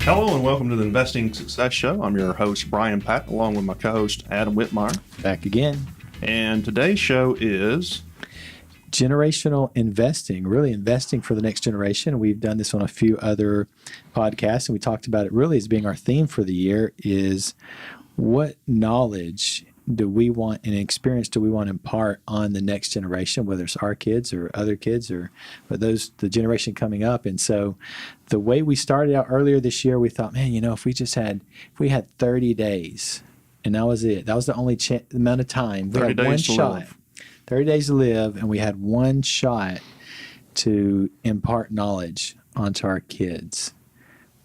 Hello and welcome to the Investing Success Show. I'm your host, Brian Patton, along with my co-host, Adam Whitmire. Back again. And today's show is generational investing, really investing for the next generation. We've done this on a few other podcasts, and we talked about it really as being our theme for the year is what knowledge do we want and experience do we want to impart on the next generation, whether it's our kids or other kids but the generation coming up. And so the way we started out earlier this year, we thought, man, if we had 30 days and that was it, that was the only amount of time. We had one shot, 30 days to live, and we had one shot to impart knowledge onto our kids.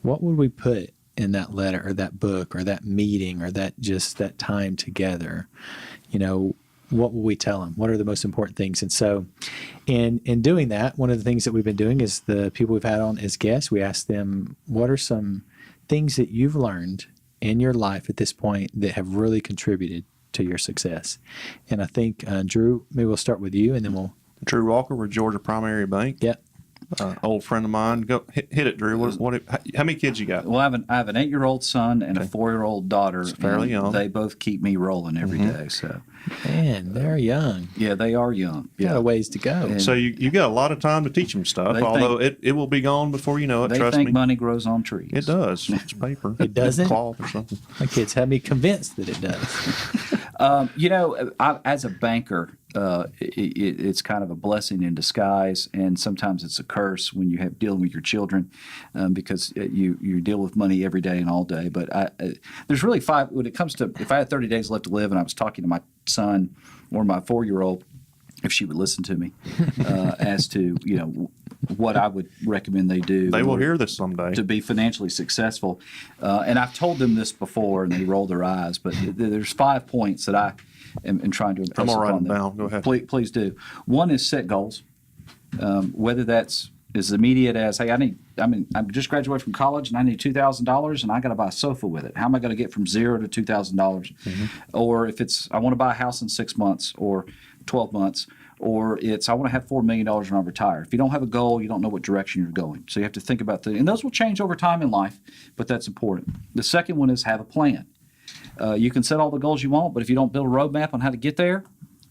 What would we put in that letter or that book or that meeting or that time together? What will we tell them? What are the most important things? And so in doing that, one of the things that we've been doing is the people we've had on as guests, we ask them, what are some things that you've learned in your life at this point that have really contributed to your success? And I think, Drew, maybe we'll start with you and then we'll... Drew Walker with Georgia Primary Bank. Yep. Old friend of mine. Go hit it, Drew. How many kids you got? Well, I have an 8-year-old son and a 4-year-old daughter. It's fairly young. They both keep me rolling every day. So, man, they're young. Yeah, they are young. Got a ways to go. And so you got a lot of time to teach them stuff. Although it will be gone before you know it. Trust me. They think money grows on trees. It does. It's paper. It doesn't. Cloth or something. My kids have me convinced that it does. As a banker, it's kind of a blessing in disguise, and sometimes it's a curse when you have dealing with your children, because you deal with money every day and all day. But there's really 5 when it comes to, if I had 30 days left to live and I was talking to my son or my 4-year-old, if she would listen to me, as to what I would recommend they do. They will hear this someday to be financially successful. And I've told them this before, and they roll their eyes. But there's 5 points that I am trying to impress upon them. Down. Go ahead. Please do. One is set goals. Whether that's as immediate as, hey, I'm just graduated from college and I need $2,000 and I got to buy a sofa with it. How am I going to get from $0 to $2,000? Mm-hmm. Or if it's, I want to buy a house in 6 months or 12 months, or it's, I want to have $4 million when I retire. If you don't have a goal, you don't know what direction you're going. So you have to think about and those will change over time in life, but that's important. The second one is have a plan. You can set all the goals you want, but if you don't build a roadmap on how to get there,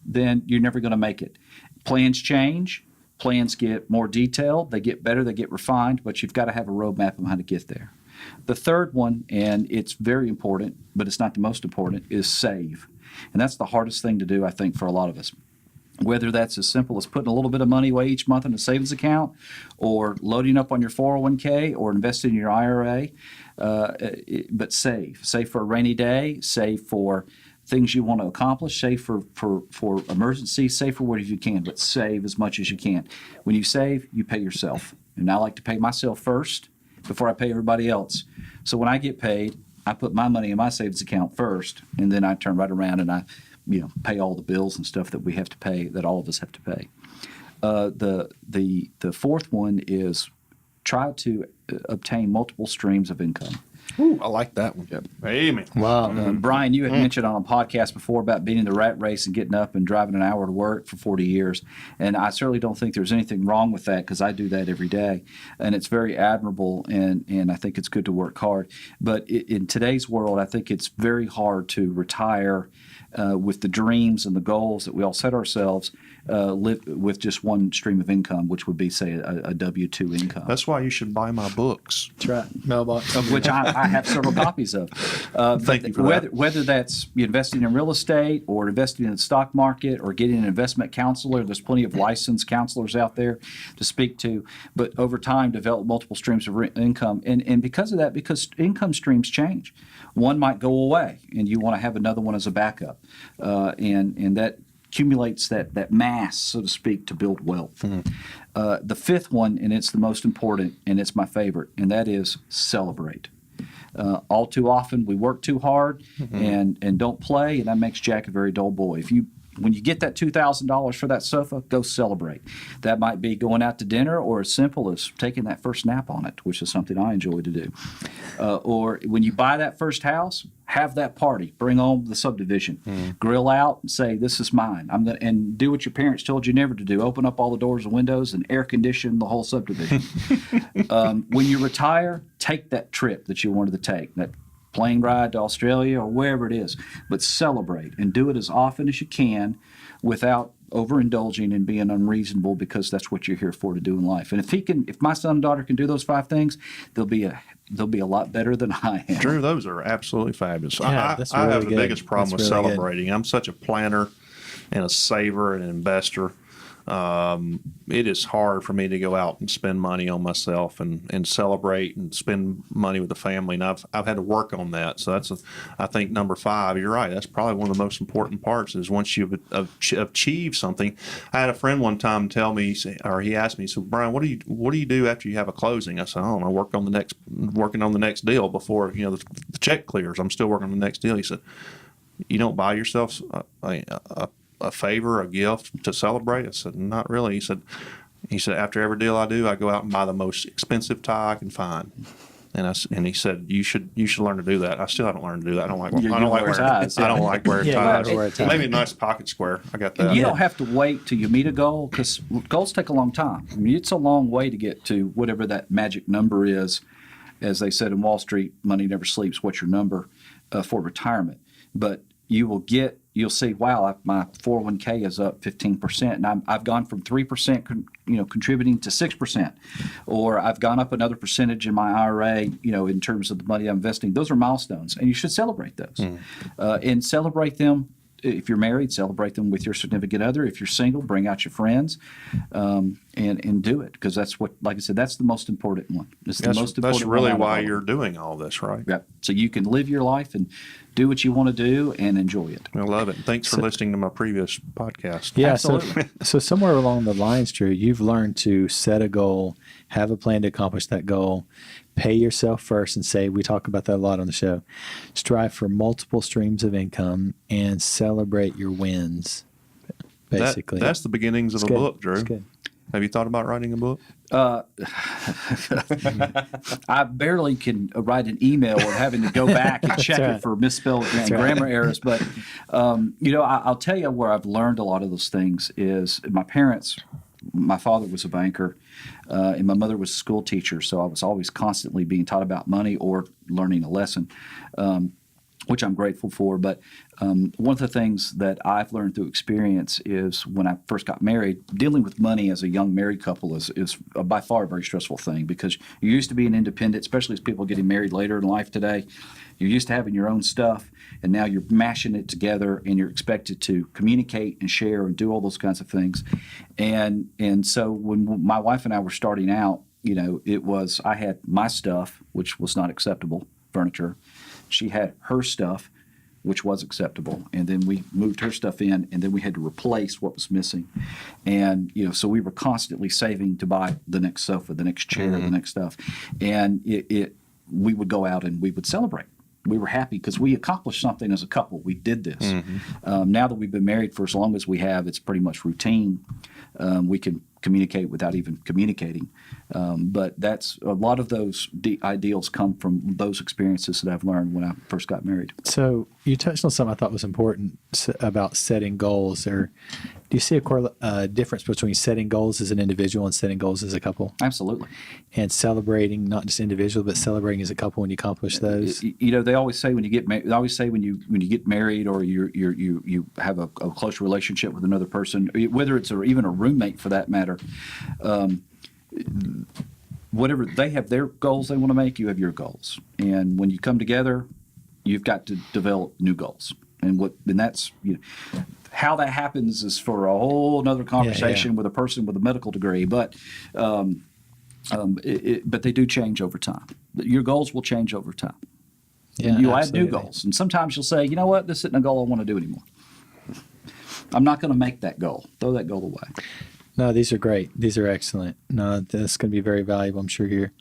then you're never going to make it. Plans change. Plans get more detailed. They get better. They get refined, but you've got to have a roadmap on how to get there. The third one, and it's very important, but it's not the most important, is save. And that's the hardest thing to do, I think, for a lot of us. Whether that's as simple as putting a little bit of money away each month in a savings account, or loading up on your 401k, or investing in your IRA, but save. Save for a rainy day, save for things you want to accomplish, save for emergencies, save for whatever you can, but save as much as you can. When you save, you pay yourself. And I like to pay myself first before I pay everybody else. So when I get paid, I put my money in my savings account first, and then I turn right around and I pay all the bills and stuff that we have to pay, that all of us have to pay. The fourth one is try to obtain multiple streams of income. Ooh, I like that one. Yep. Amen. Wow. Brian, you had mentioned on a podcast before about being in the rat race and getting up and driving an hour to work for 40 years. And I certainly don't think there's anything wrong with that, because I do that every day. And it's very admirable, and I think it's good to work hard. But in today's world, I think it's very hard to retire with the dreams and the goals that we all set ourselves, live with just one stream of income, which would be, say, a W-2 income. That's why you should buy my books. That's right. Mailbox. Of which I have several copies of. Thank you for that. Whether that's investing in real estate or investing in the stock market or getting an investment counselor, there's plenty of licensed counselors out there to speak to. But over time, develop multiple streams of income. And because of that, because income streams change, one might go away, and you want to have another one as a backup. And that accumulates that mass, so to speak, to build wealth. Mm-hmm. The fifth one, and it's the most important, and it's my favorite, and that is celebrate. All too often we work too hard and don't play, and that makes Jack a very dull boy. If you when you get that $2,000 for that sofa, go celebrate. That might be going out to dinner, or as simple as taking that first nap on it, which is something I enjoy to do. Or when you buy that first house, have that party. Bring on the subdivision. Grill out and say, "This is mine." And do what your parents told you never to do. Open up all the doors and windows and air condition the whole subdivision. When you retire, take that trip that you wanted to take. That plane ride to Australia or wherever it is, but celebrate and do it as often as you can without overindulging and being unreasonable, because that's what you're here for, to do in life. And if my son and daughter can do those 5 things, they'll be a lot better than I am. Drew, those are absolutely fabulous. Yeah, that's I really have the good. biggest problem That's with really good. celebrating. I'm such a planner and a saver and an investor. It is hard for me to go out and spend money on myself and celebrate and spend money with the family. And I've had to work on that. So I think number 5, you're right. That's probably one of the most important parts, is once you've achieved something. I had a friend one time tell me, or he asked me, so Brian, what do you do after you have a closing? I said, I don't know, working on the next deal before, the check clears. I'm still working on the next deal. He said, you don't buy yourself a favor, a gift to celebrate? I said, not really. He said, after every deal I do, I go out and buy the most expensive tie I can find. And he said, you should learn to do that. I still haven't learned to do that. I don't like wearing ties. I don't like wearing Yeah, ties. you gotta wear a tie. Maybe a nice pocket square. I got that. You don't have to wait till you meet a goal, because goals take a long time. I mean, it's a long way to get to whatever that magic number is. As they said in Wall Street, money never sleeps. What's your number for retirement? But you'll see, wow, my 401k is up 15%, and I've gone from 3% contributing to 6%, or I've gone up another percentage in my IRA, in terms of the money I'm investing. Those are milestones, and you should celebrate those. And celebrate them. If you're married, celebrate them with your significant other. If you're single, bring out your friends, and do it, because that's what, like I said, that's the most important one. It's the most important. That's really one out of why all of you're them. doing all this, right? Yep. So you can live your life and do what you want to do and enjoy it. I love it. Thanks for listening to my previous podcast. Yeah, Absolutely. So somewhere along the lines, Drew, you've learned to set a goal, have a plan to accomplish that goal, pay yourself first, and say, we talk about that a lot on the show, strive for multiple streams of income, and celebrate your wins, basically. That's the beginnings of It's a good. book, Drew. It's good. Have you thought about writing a book? I barely can write an email without having to go back and check right. it for misspelled and grammar errors. But, I'll tell you where I've learned a lot of those things is my father was a banker, and my mother was a school teacher, so I was always constantly being taught about money or learning a lesson, which I'm grateful for. But one of the things that I've learned through experience is when I first got married, dealing with money as a young married couple is by far a very stressful thing, because you're used to being independent, especially as people getting married later in life today. You're used to having your own stuff, and now you're mashing it together, and you're expected to communicate and share and do all those kinds of things. And so when my wife and I were starting out, I had my stuff, which was not acceptable, furniture. She had her stuff, which was acceptable, and then we moved her stuff in, and then we had to replace what was missing. And so we were constantly saving to buy the next sofa, the next chair, the next stuff. And we would go out and we would celebrate. We were happy because we accomplished something as a couple. We did this. Now that we've been married for as long as we have, it's pretty much routine. We can communicate without even communicating. But that's a lot of those ideals come from those experiences that I've learned when I first got married. So you touched on something I thought was important about setting goals. Or do you see a difference between setting goals as an individual and setting goals as a couple? Absolutely. And celebrating not just individual, but celebrating as a couple when you accomplish those. They always say when you get married. They always say when you get married, or you have a close relationship with another person, whether it's even a roommate for that matter. Whatever they have their goals they want to make, you have your goals, and when you come together, you've got to develop new goals. And that's how that happens is for a whole other conversation with a person with a medical degree. But but they do change over time. Your goals will change over time. Yeah, And you'll add absolutely. new goals, and sometimes you'll say, you know what, this isn't a goal I want to do anymore. I'm not going to make that goal. Throw that goal away. No, these are great. These are excellent. No, this is going to be very valuable, I'm sure, your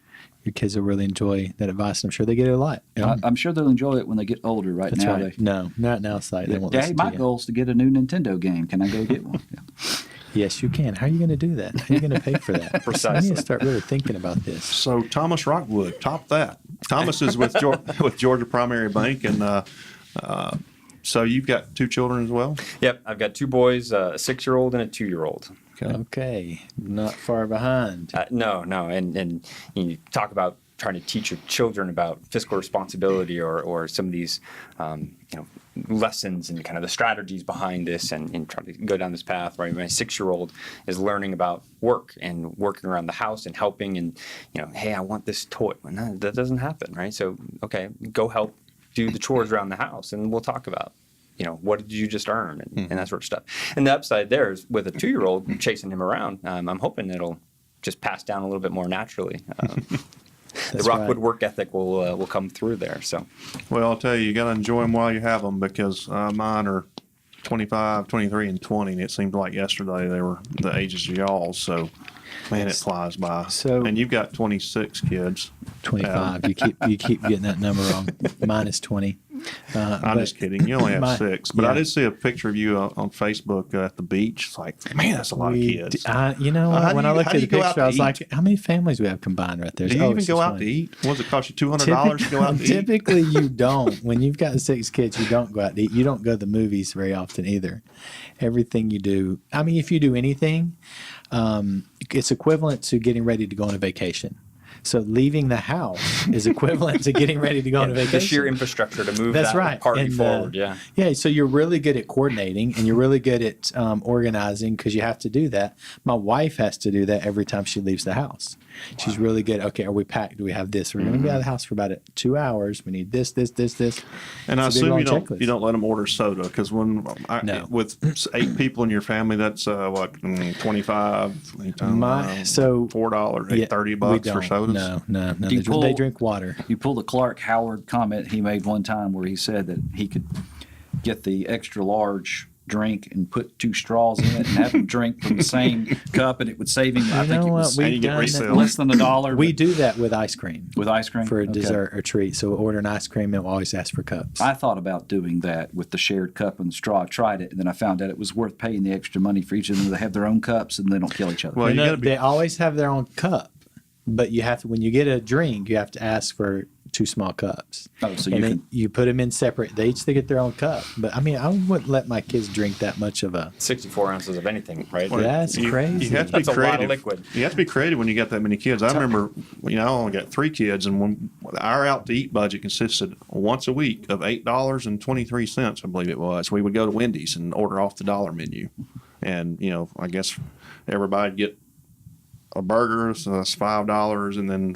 your kids will really enjoy that advice. I'm sure they get it a lot. You know? I'm sure they'll enjoy it when they get older. Right That's now, right. No, not now. They won't Hey, listen my to you. goal is to get a new Nintendo game. Can I go get one? Yeah. Yes, you can. How are you going to do that? How are you going to pay for that? Precisely. I need to start really thinking about this. So Thomas Rockwood, top that. Thomas is with with Georgia Primary Bank, and so you've got 2 children as well. Yep, I've got 2 boys, a 6-year-old and a 2-year-old. Okay, not far behind. No, and you talk about trying to teach your children about fiscal responsibility or some of these, lessons and kind of the strategies behind this and trying to go down this path, right? My 6-year-old is learning about work and working around the house and helping and, hey, I want this toy. Well, no, that doesn't happen, right? So, okay, go help do the chores around the house and we'll talk about, what did you just earn and that sort of stuff. And the upside there is with a 2-year-old chasing him around, I'm hoping it'll just pass down a little bit more naturally. The Rockwood work ethic will come through there. So, well, I'll tell you got to enjoy them while you have them because mine are 25, 23, and 20, and it seemed like yesterday they were the ages of y'all. So, man, it flies by. So, and you've got 26 kids. 25. You keep getting that number wrong. Mine is 20. I'm just kidding. You only have 6. But yeah. I did see a picture of you on Facebook at the beach. It's like, man, that's a lot of kids. You know what? When I looked at the picture, I was eat? like, how many families do we have combined right there? Do you even go out to eat? What does it cost you $200 to go out to eat? Typically, you don't. When you've got 6 kids, you don't go out to eat. You don't go to the movies very often either. Everything you do, I mean, if you do anything, it's equivalent to getting ready to go on a vacation. So leaving the house is equivalent to getting ready to go on a vacation. The sheer infrastructure to move That's that right. party And, forward, yeah. Yeah, so you're really good at coordinating and you're really good at organizing because you have to do that. My wife has to do that every time she leaves the house. She's really good. Okay, are we packed? Do we have this? We're going to be out of the house for about 2 hours. We need this. And I It's a big assume long you checklist. don't let them order soda because No. with 8 people in your family, that's $25. $4, Yeah, $30 for sodas. No. You They drink water. You pull the Clark Howard comment he made one time where he said that he could get the extra large drink and put 2 straws in it and have him drink from the same cup and it would save him. I think it was And you get refill. less than $1. We do that with ice cream. with ice cream For a Okay. dessert or treat. So we'll order an ice cream and we'll always ask for cups. I thought about doing that with the shared cup and straw. I tried it, and then I found out it was worth paying the extra money for each of them to have their own cups, and they don't kill each other. Well, you gotta be- They always have their own cup, but you have to, when you get a drink, you have to ask for 2 small cups. Oh, so and you then can. you put them in separate. They get their own cup. But I mean, I wouldn't let my kids drink that much of a. 64 ounces of anything, right? Well, That's crazy. You have to be That's a lot of creative. liquid. You have to be creative when you got that many kids. I remember, I only got 3 kids, and when our out to eat budget consisted once a week of $8.23, I believe it was. We would go to Wendy's and order off the dollar menu, and I guess everybody'd get a burger, so that's $5, and then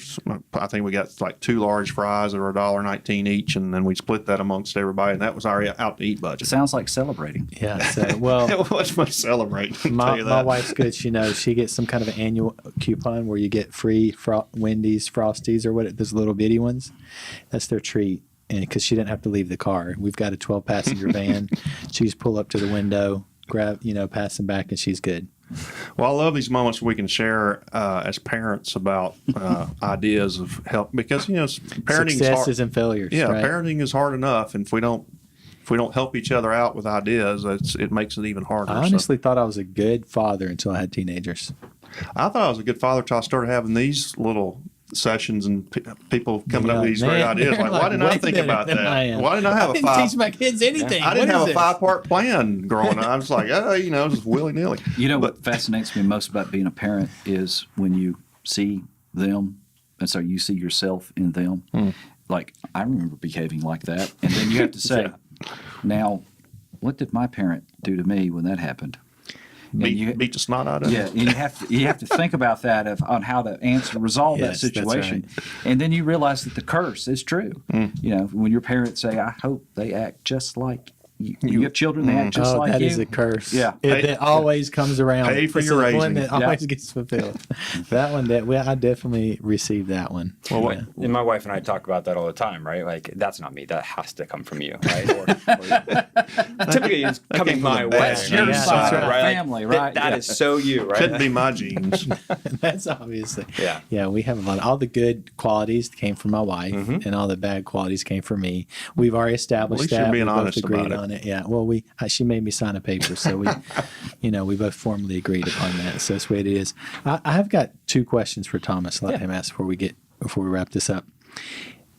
I think we got like 2 large fries that were $1.19 each, and then we split that amongst everybody, and that was our out to eat It budget. sounds like celebrating. Yeah. So, well, It was much celebrating. I'll tell my you that. wife's good. She knows. She gets some kind of an annual coupon where you get free Wendy's Frosties or those little bitty ones. That's their treat. And because she didn't have to leave the car. We've got a 12-passenger van. She just pull up to the window, grab, pass them back, and she's good. Well, I love these moments we can share as parents about ideas of help because parenting is hard. Successes and failures. Yeah, right? parenting is hard enough, and if we don't help each other out with ideas, it makes it even harder. I honestly thought I was a good father until I had teenagers. I thought I was a good father until I started having these little sessions and people coming up with these great ideas. Like, why didn't I think about that? Why didn't I have a five? Teach my kids anything. I didn't have a 5-part plan growing up. I was like, just willy nilly. What fascinates me most about being a parent is when you see them, and so you see yourself in them. Like, I remember behaving like that. And then you have to say, now, what did my parent do to me when that happened? Beat the snot out of it. Yeah, and you have to think about that on how to resolve Yes, that that's situation, and then you realize that the curse is true. When your parents say, "I hope they act just like you have children, they act just Oh, like that you. is a curse. Yeah. it always comes around. pay for It's your the one raising. that always gets fulfilled. That one, I definitely received that one. Well, Yeah. and my wife and I talk about that all the time, right? Like, that's not me. That has to come from you, right? Or typically, it's coming came from my the way. best. Your Yeah, side that's of the right. family, right? That is so you, right? Couldn't be my genes. That's obviously. Yeah. Yeah, we have a lot. All the good qualities came from my wife, and all the bad qualities came from me. We've already established least you're that. being We both honest agreed about it. on it. Yeah. Well, she made me sign a paper, so we, we both formally agreed upon that. So that's the way it is. I have got two questions for Thomas. Let him ask before we wrap this up.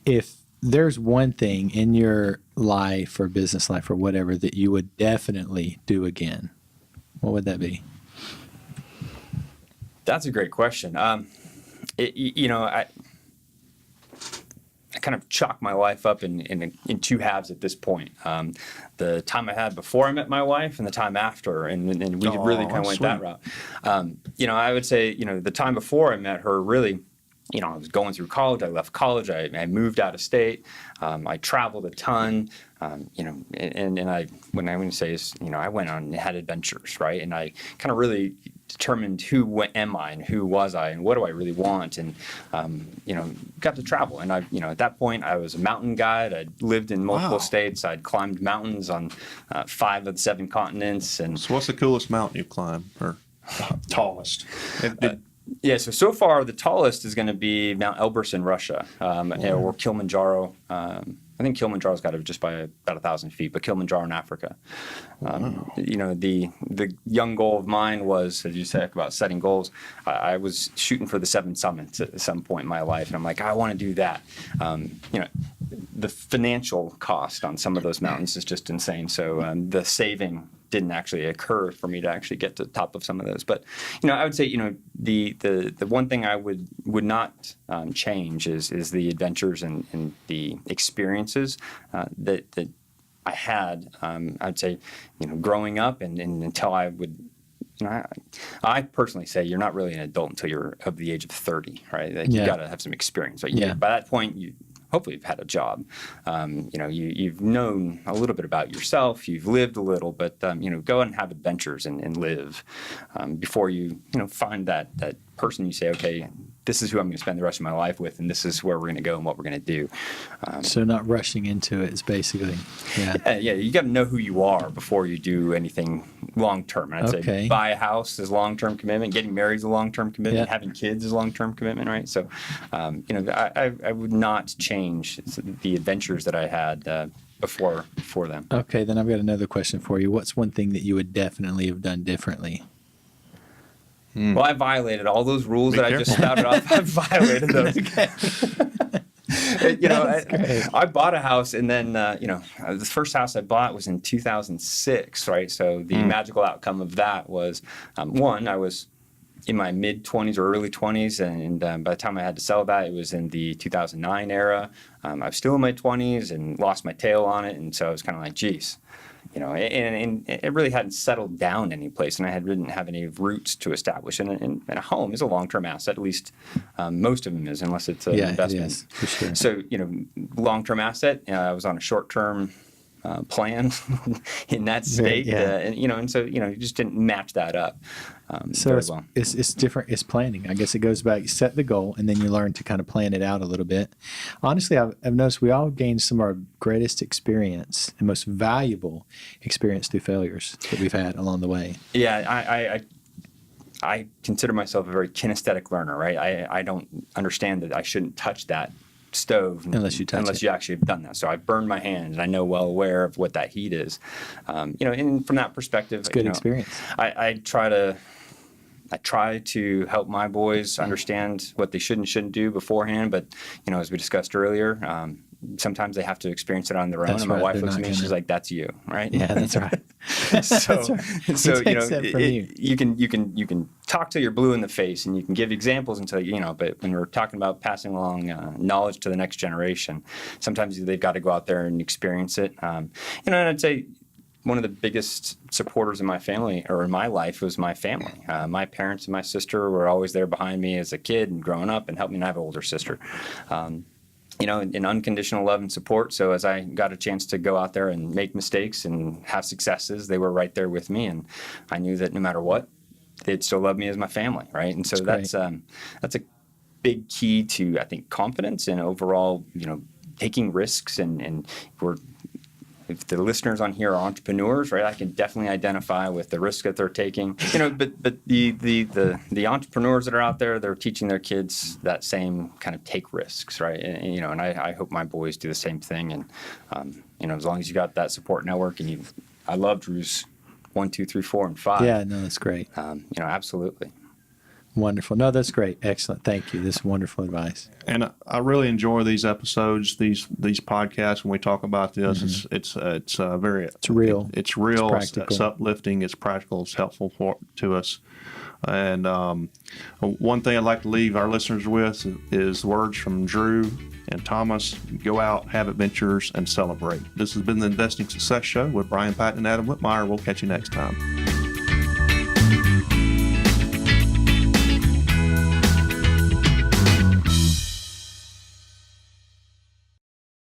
If there's one thing in your life or business life or whatever that you would definitely do again, what would that be? That's a great question. I kind of chalk my life up in two halves at this point. The time I had before I met my wife and the time after, and we really kind of went that route. I would say, the time before I met her, really, I was going through college. I left college. I moved out of state. I traveled a ton. And I, when I say is, I went on and had adventures, right? And I kind of really determined who am I and who was I and what do I really want, and got to travel. And I, at that point, I was a mountain guide. I'd lived in multiple states. I'd climbed mountains on 5 of the 7 continents. And So what's the coolest mountain you've climbed, or tallest? so far the tallest is going to be Mount Elbrus in Russia, or Kilimanjaro. I think Kilimanjaro's got it just by about 1,000 feet, but Kilimanjaro in Africa. The young goal of mine was, as you said about setting goals, I was shooting for the 7 summits at some point in my life, and I'm like, I want to do that. The financial cost on some of those mountains is just insane. So the saving didn't actually occur for me to actually get to the top of some of those. But I would say the one thing I would not change is the adventures and the experiences that I had. I'd say growing up and until I would. I personally say you're not really an adult until you're of the age of 30, right? Like you got to have some experience. Right? By that point, hopefully you've had a job. You've known a little bit about yourself. You've lived a little, but go and have adventures and live before you find that person you say, okay, this is who I'm going to spend the rest of my life with, and this is where we're going to go and what we're going to do. So not rushing into it is basically, you got to know who you are before you do anything long term. I'd say buy a house is long term commitment, getting married is a long term commitment, having kids is a long term commitment, right? So, I would not change the adventures that I had before them. Okay, then I've got another question for you. What's one thing that you would definitely have done differently? Well, I violated all those rules that I just spouted off. I violated those. I bought a house, and then the first house I bought was in 2006, right? So the magical outcome of that was one, I was in my mid 20s or early 20s, and by the time I had to sell that, it was in the 2009 era. I was still in my 20s and lost my tail on it, and so I was kind of like, geez. And it really hadn't settled down any place, and I didn't have any roots to establish. And a home is a long-term asset, at least most of them is, unless it's an investment. It is, for sure. So, long-term asset. I was on a short-term plan in that state, and so you just didn't match that up. So it's different. It's planning. I guess it goes back. You set the goal, and then you learn to kind of plan it out a little bit. Honestly, I've noticed we all gain some of our greatest experience and most valuable experience through failures that we've had along the way. Yeah, I consider myself a very kinesthetic learner, right? I don't understand that I shouldn't touch that stove unless you actually have done that. So I burned my hand, and I know well aware of what that heat is. And from that perspective, it's good experience. I try to help my boys understand what they should and shouldn't do beforehand. But as we discussed earlier, sometimes they have to experience it on their own. That's and my right. wife They're looks at me and gonna... she's like, "That's you, right?" Yeah, that's right. So, that's right. So you. you can talk till you're blue in the face, and you can give examples until But when we're talking about passing along knowledge to the next generation, sometimes they've got to go out there and experience it. And I'd say one of the biggest supporters in my family or in my life was my family. My parents and my sister were always there behind me as a kid and growing up and helped me. And I have an older sister. in unconditional love and support. So as I got a chance to go out there and make mistakes and have successes, they were right there with me, and I knew that no matter what, they'd still love me as my family, right? And so that's a big key to, I think, confidence and overall, taking risks. And if the listeners on here are entrepreneurs, right, I can definitely identify with the risk that they're taking. But the entrepreneurs that are out there, they're teaching their kids that same kind of take risks, right? And I hope my boys do the same thing. And as long as you got that support network, and I love Drew's 1, 2, 3, 4, and 5. Yeah, no, that's great. Absolutely. Wonderful. No, that's great. Excellent. Thank you. This is wonderful advice. And I really enjoy these episodes, these podcasts. When we talk about this, it's very real. It's real. It's It's practical. uplifting. It's practical. It's helpful to us. And one thing I'd like to leave our listeners with is words from Drew and Thomas. Go out, have adventures, and celebrate. This has been the Investing Success Show with Brian Patton and Adam Whitmire. We'll catch you next time.